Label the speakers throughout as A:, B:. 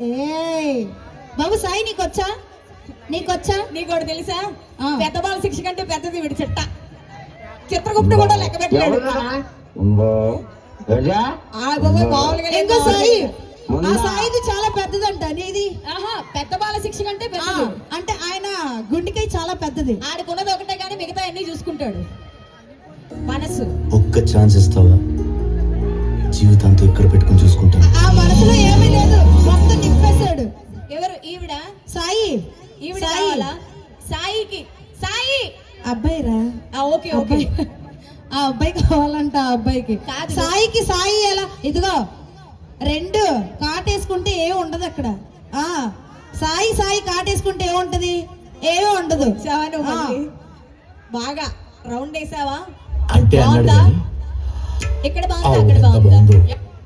A: ఏ బాబు సాయి నీకొచ్చా
B: నీకు తెలుసా పెద్ద బాల శిక్ష కంటే పెద్దది వీడి చెట్ట చిత్రగుప్త కూడా లెక్క పెట్టాడు.
A: ఇంకో సాయి ఆ సాయిది చాలా పెద్దదంట నీది
B: పెద్ద బాల శిక్ష కంటే పెద్దది
A: అంటే ఆయన గుండెకాయ చాలా పెద్దది.
B: ఆడుకున్నది ఒకటే కానీ మిగతా అన్ని చూసుకుంటాడు. మనసు
C: ఒక్క ఛాన్స్ ఇస్తావా? జీవితాంతో ఇక్కడ పెట్టుకుని చూసుకుంటాను.
A: ఆ మనసులో ఏమీ లేదు, మొత్తం నింపేశాడు.
B: ఎవరు? ఈవిడ
A: సాయి.
B: ఈవిడ కావాలా? సాయికి సాయి
A: అబ్బాయి రా.
B: ఓకే ఓకే
A: ఆ అబ్బాయి కావాలంట. ఆ అబ్బాయికి
B: కాదు.
A: సాయికి సాయి ఎలా? ఇదిగో రెండు కాటేసుకుంటే ఏమి ఉండదు అక్కడ. ఆ సాయి సాయి కాటేసుకుంటే ఏముంటది? ఏమీ ఉండదు.
B: బాగా రౌండ్ వేసావా?
C: అంటే
B: ఇక్కడ బాగుందా అక్కడ బాగుందా?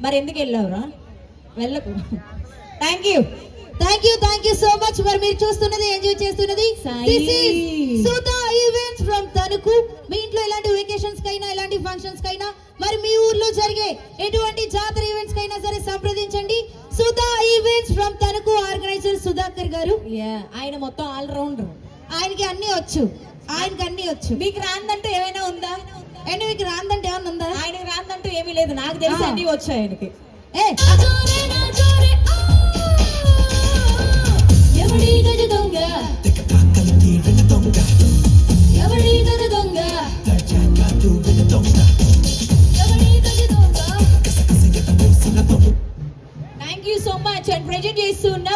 B: మరి ఎందుకు వెళ్ళావురా? వెళ్ళకు. Thank you
A: so much. మరి మీరు చూస్తున్నది, ఎంజాయ్ చేస్తున్నది సుధా ఈవెంట్స్ ఫ్రమ్ తణుకు. మీ ఇంట్లో ఇలాంటి వెకేషన్స్ కైనా ఇలాంటి ఫంక్షన్స్ కైనా మరి మీ ఊర్లో జరిగే ఎటువంటి జాతర ఈవెంట్స్ కైనా సరే సంప్రదించండి. Sudha events from Tanuku organiser Sudhakar garu.
B: ఆయన మొత్తం ఆల్ రౌండర్.
A: ఆయనకి అన్ని వచ్చు.
B: మీకు రాందంటే ఏమైనా ఉందా?
A: అండ్ మీకు రాందంటే ఏమన్నా ఉందా?
B: ఆయనకి రాందంటూ ఏమీ లేదు. నాకు తెలిసి అన్ని వచ్చు ఆయనకి. Thank you so much. And present చేస్తున్న